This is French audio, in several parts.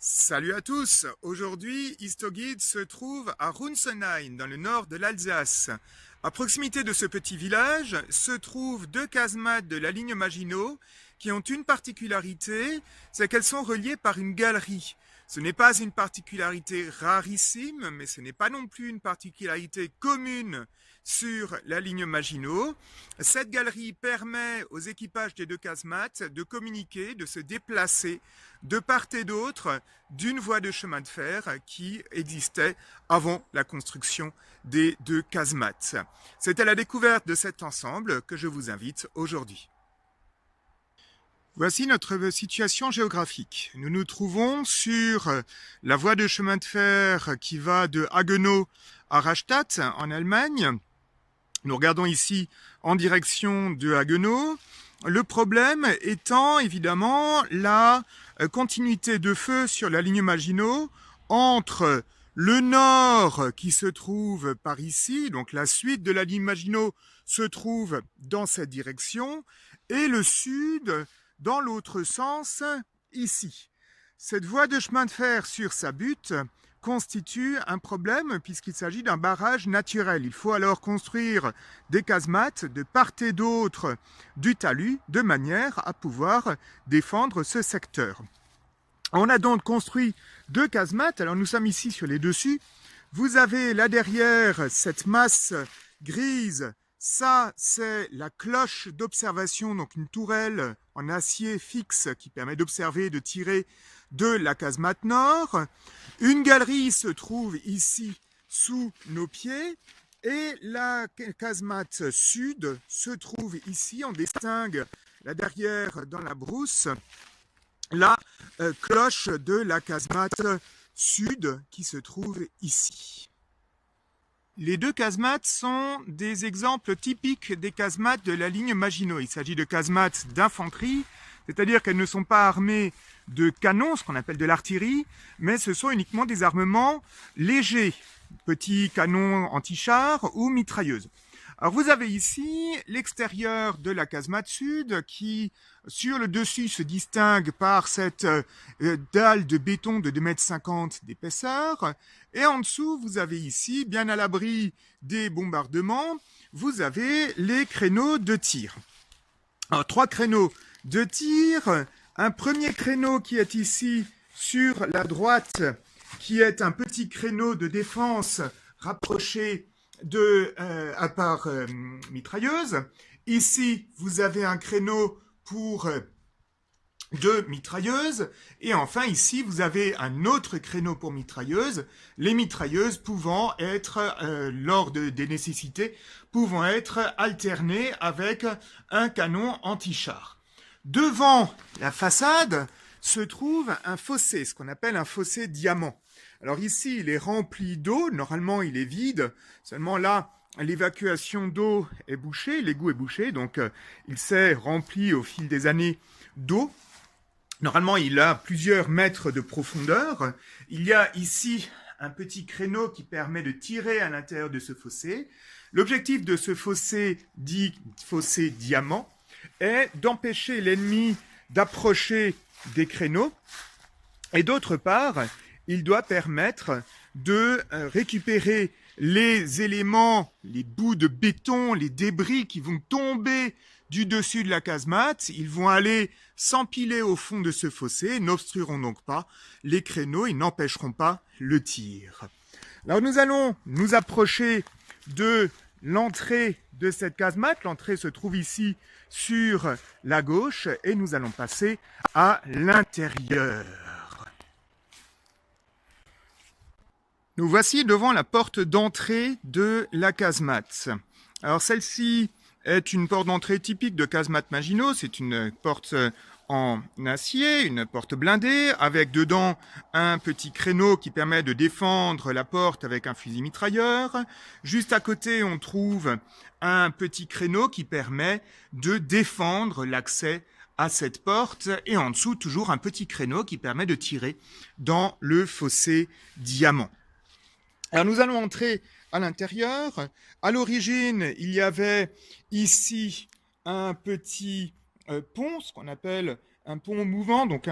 Salut à tous! Aujourd'hui, HistoGuide se trouve à Runsenheim, dans le nord de l'Alsace. À proximité de ce petit village se trouvent deux casemates de la ligne Maginot qui ont une particularité, c'est qu'elles sont reliées par une galerie. Ce n'est pas une particularité rarissime, mais ce n'est pas non plus une particularité commune sur la ligne Maginot. Cette galerie permet aux équipages des deux casemates de communiquer, de se déplacer de part et d'autre d'une voie de chemin de fer qui existait avant la construction des deux casemates. C'est à la découverte de cet ensemble que je vous invite aujourd'hui. Voici notre situation géographique. Nous nous trouvons sur la voie de chemin de fer qui va de Haguenau à Rastatt en Allemagne. Nous regardons ici en direction de Haguenau. Le problème étant évidemment la continuité de feu sur la ligne Maginot entre le nord qui se trouve par ici, donc la suite de la ligne Maginot se trouve dans cette direction, et le sud dans l'autre sens ici. Cette voie de chemin de fer sur sa butte constitue un problème puisqu'il s'agit d'un barrage naturel. Il faut alors construire des casemates de part et d'autre du talus de manière à pouvoir défendre ce secteur. On a donc construit deux casemates. Alors nous sommes ici sur les dessus. Vous avez là derrière cette masse grise. Ça, c'est la cloche d'observation, donc une tourelle en acier fixe qui permet d'observer et de tirer de la casemate nord. Une galerie se trouve ici sous nos pieds et la casemate sud se trouve ici. On distingue là derrière dans la brousse la cloche de la casemate sud qui se trouve ici. Les deux casemates sont des exemples typiques des casemates de la ligne Maginot. Il s'agit de casemates d'infanterie, c'est-à-dire qu'elles ne sont pas armées de canons, ce qu'on appelle de l'artillerie, mais ce sont uniquement des armements légers, petits canons anti-chars ou mitrailleuses. Alors vous avez ici l'extérieur de la casemate sud qui, sur le dessus, se distingue par cette dalle de béton de 2,50 m d'épaisseur. Et en dessous, vous avez ici, bien à l'abri des bombardements, vous avez les créneaux de tir. Alors, trois créneaux de tir. Un premier créneau qui est ici sur la droite, qui est un petit créneau de défense rapproché à part mitrailleuse. Ici, vous avez un créneau pour deux mitrailleuses. Et enfin, ici, vous avez un autre créneau pour mitrailleuses. Les mitrailleuses pouvant être, lors des nécessités, pouvant être alternées avec un canon anti-char. Devant la façade se trouve un fossé, ce qu'on appelle un fossé diamant. Alors ici, il est rempli d'eau. Normalement, il est vide. Seulement là, l'évacuation d'eau est bouchée, l'égout est bouché, donc il s'est rempli au fil des années d'eau. Normalement, il a plusieurs mètres de profondeur. Il y a ici un petit créneau qui permet de tirer à l'intérieur de ce fossé. L'objectif de ce fossé, dit fossé diamant, est d'empêcher l'ennemi d'approcher des créneaux. Et d'autre part, il doit permettre de récupérer les éléments, les bouts de béton, les débris qui vont tomber du dessus de la casemate. Ils vont aller s'empiler au fond de ce fossé, n'obstrueront donc pas les créneaux, ils n'empêcheront pas le tir. Alors nous allons nous approcher de l'entrée de cette casemate. L'entrée se trouve ici sur la gauche et nous allons passer à l'intérieur. Nous voici devant la porte d'entrée de la casemate. Alors celle-ci est une porte d'entrée typique de casemate Maginot. C'est une porte en acier, une porte blindée, avec dedans un petit créneau qui permet de défendre la porte avec un fusil mitrailleur. Juste à côté, on trouve un petit créneau qui permet de défendre l'accès à cette porte. Et en dessous, toujours un petit créneau qui permet de tirer dans le fossé diamant. Alors nous allons entrer à l'intérieur. À l'origine, il y avait ici un petit pont, ce qu'on appelle un pont mouvant, donc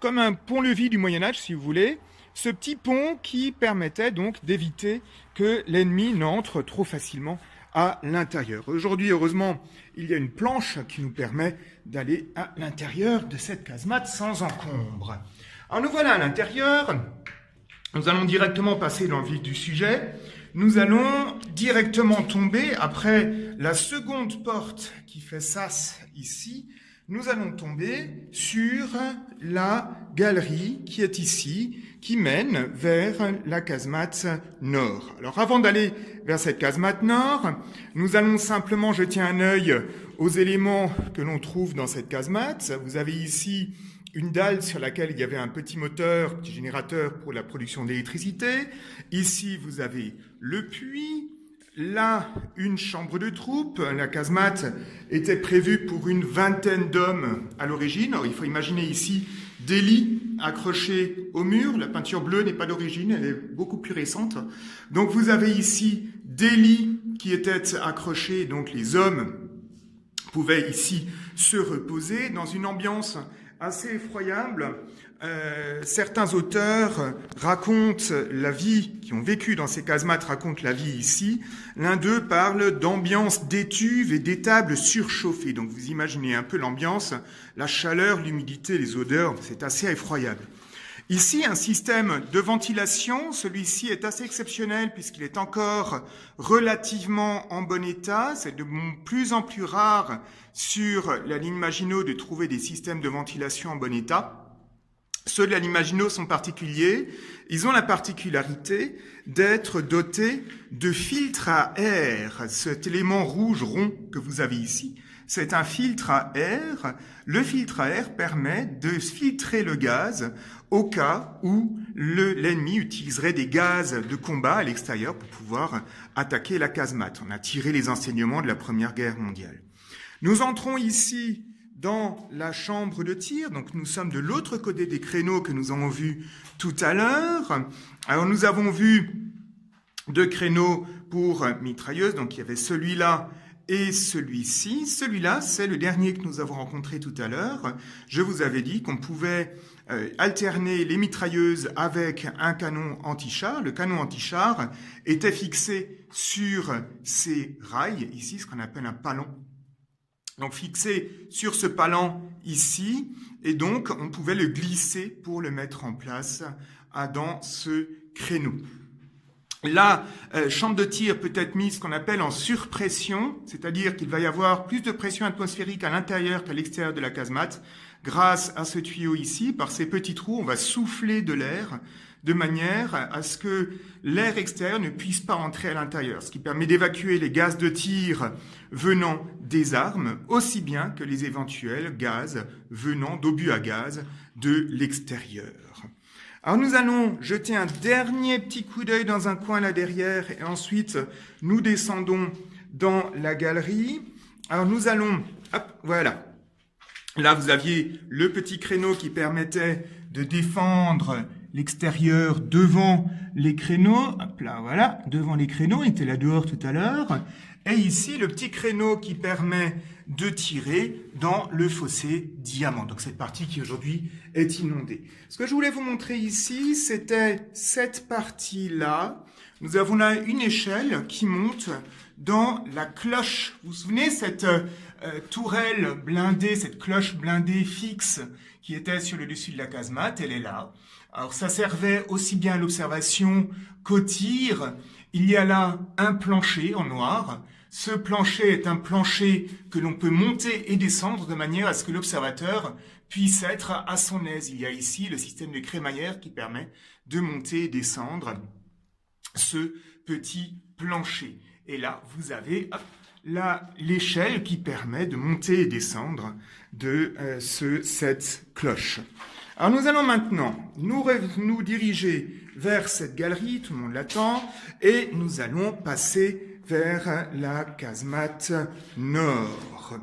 comme un pont-levis du Moyen-Âge, si vous voulez. Ce petit pont qui permettait donc d'éviter que l'ennemi n'entre trop facilement à l'intérieur. Aujourd'hui, heureusement, il y a une planche qui nous permet d'aller à l'intérieur de cette casemate sans encombre. Alors nous voilà à l'intérieur. Nous allons directement passer dans le vif du sujet. Nous allons directement tomber, après la seconde porte qui fait sas ici, nous allons tomber sur la galerie qui est ici, qui mène vers la casemate nord. Alors avant d'aller vers cette casemate nord, nous allons simplement jeter un œil aux éléments que l'on trouve dans cette casemate. Vous avez ici une dalle sur laquelle il y avait un petit moteur, petit générateur pour la production d'électricité. Ici, vous avez le puits. Là, une chambre de troupe. La casemate était prévue pour une vingtaine d'hommes à l'origine. Alors, il faut imaginer ici des lits accrochés au mur. La peinture bleue n'est pas d'origine, elle est beaucoup plus récente. Donc, vous avez ici des lits qui étaient accrochés. Donc, les hommes pouvaient ici se reposer dans une ambiance assez effroyable. Certains auteurs racontent la vie, qui ont vécu dans ces casemates, racontent la vie ici. L'un d'eux parle d'ambiance d'étuves et d'étables surchauffées. Donc vous imaginez un peu l'ambiance, la chaleur, l'humidité, les odeurs, c'est assez effroyable. Ici, un système de ventilation, celui-ci est assez exceptionnel puisqu'il est encore relativement en bon état. C'est de plus en plus rare sur la ligne Maginot de trouver des systèmes de ventilation en bon état. Ceux de la ligne Maginot sont particuliers. Ils ont la particularité d'être dotés de filtres à air. Cet élément rouge rond que vous avez ici, c'est un filtre à air. Le filtre à air permet de filtrer le gaz au cas où l'ennemi utiliserait des gaz de combat à l'extérieur pour pouvoir attaquer la casemate. On a tiré les enseignements de la Première Guerre mondiale. Nous entrons ici dans la chambre de tir. Donc nous sommes de l'autre côté des créneaux que nous avons vus tout à l'heure. Alors nous avons vu deux créneaux pour mitrailleuses. Donc il y avait celui-là et celui-ci. Celui-là, c'est le dernier que nous avons rencontré tout à l'heure. Je vous avais dit qu'on pouvait alterner les mitrailleuses avec un canon anti-char. Le canon anti-char était fixé sur ces rails, ici, ce qu'on appelle un palan. Donc fixé sur ce palan ici, et donc on pouvait le glisser pour le mettre en place dans ce créneau. La chambre de tir peut être mise ce qu'on appelle en surpression, c'est-à-dire qu'il va y avoir plus de pression atmosphérique à l'intérieur qu'à l'extérieur de la casemate. Grâce à ce tuyau ici, par ces petits trous, on va souffler de l'air de manière à ce que l'air extérieur ne puisse pas entrer à l'intérieur, ce qui permet d'évacuer les gaz de tir venant des armes, aussi bien que les éventuels gaz venant d'obus à gaz de l'extérieur. Alors nous allons jeter un dernier petit coup d'œil dans un coin là derrière et ensuite nous descendons dans la galerie. Alors nous allons, hop, voilà. Là vous aviez le petit créneau qui permettait de défendre l'extérieur devant les créneaux. Hop là, voilà, devant les créneaux, il était là dehors tout à l'heure. Et ici, le petit créneau qui permet de tirer dans le fossé diamant. Donc cette partie qui aujourd'hui est inondée. Ce que je voulais vous montrer ici, c'était cette partie-là. Nous avons là une échelle qui monte dans la cloche. Vous vous souvenez, cette tourelle blindée, cette cloche blindée fixe qui était sur le dessus de la casemate, elle est là. Alors ça servait aussi bien à l'observation qu'au tir. Il y a là un plancher en noir. Ce plancher est un plancher que l'on peut monter et descendre de manière à ce que l'observateur puisse être à son aise. Il y a ici le système de crémaillère qui permet de monter et descendre ce petit plancher. Et là, vous avez l'échelle qui permet de monter et descendre de cette cloche. Alors nous allons maintenant nous diriger vers cette galerie, tout le monde l'attend, et nous allons passer vers la casemate nord.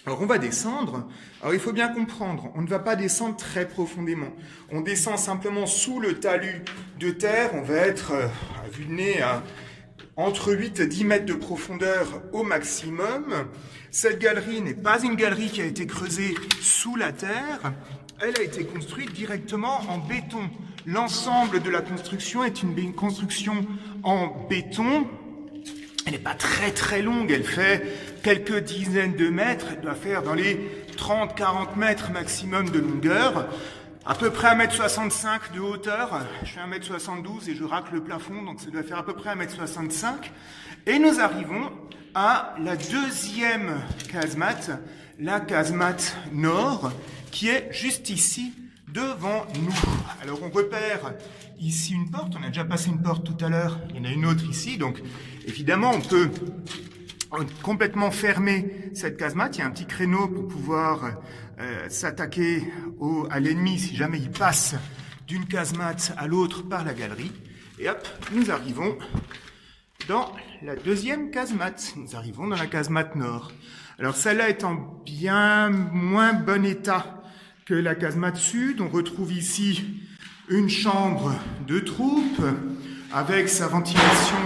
Alors on va descendre. Alors il faut bien comprendre, on ne va pas descendre très profondément. On descend simplement sous le talus de terre, on va être à vue de nez à entre 8 et 10 mètres de profondeur au maximum. Cette galerie n'est pas une galerie qui a été creusée sous la terre, elle a été construite directement en béton. L'ensemble de la construction est une construction en béton. Elle n'est pas très longue, elle fait quelques dizaines de mètres, elle doit faire dans les 30-40 mètres maximum de longueur, à peu près 1m65 de hauteur. Je fais 1m72 et je racle le plafond, donc ça doit faire à peu près 1m65. Et nous arrivons à la deuxième casemate, la casemate nord, qui est juste ici, devant nous. Alors on repère ici une porte, on a déjà passé une porte tout à l'heure, il y en a une autre ici, donc évidemment on peut complètement fermer cette casemate, il y a un petit créneau pour pouvoir s'attaquer à l'ennemi si jamais il passe d'une casemate à l'autre par la galerie, et hop, nous arrivons dans la deuxième casemate, nous arrivons dans la casemate nord. Alors celle-là est en bien moins bon état que la casemate sud. On retrouve ici une chambre de troupe avec sa ventilation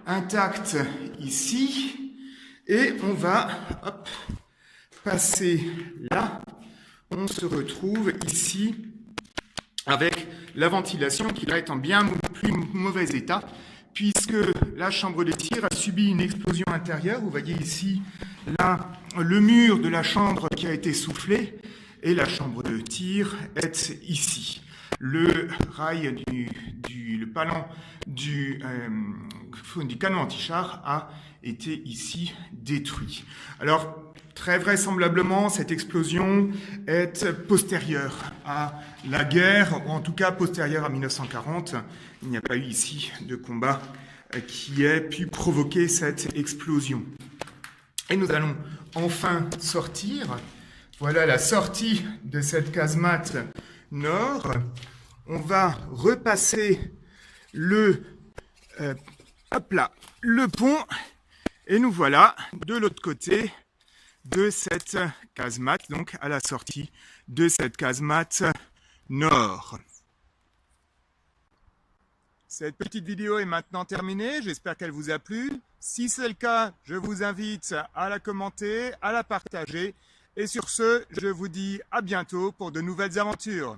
intacte ici. Et on va passer là. On se retrouve ici avec la ventilation qui là est en bien plus mauvais état, puisque la chambre de tir a subi une explosion intérieure. Vous voyez ici là le mur de la chambre qui a été soufflé. Et la chambre de tir est ici. Le rail le palan du canon anti-char a été ici détruit. Alors, très vraisemblablement, cette explosion est postérieure à la guerre, ou en tout cas postérieure à 1940. Il n'y a pas eu ici de combat qui ait pu provoquer cette explosion. Et nous allons enfin sortir. Voilà la sortie de cette casemate nord. On va repasser le pont et nous voilà de l'autre côté de cette casemate, donc à la sortie de cette casemate nord. Cette petite vidéo est maintenant terminée, j'espère qu'elle vous a plu. Si c'est le cas, je vous invite à la commenter, à la partager. Et sur ce, je vous dis à bientôt pour de nouvelles aventures.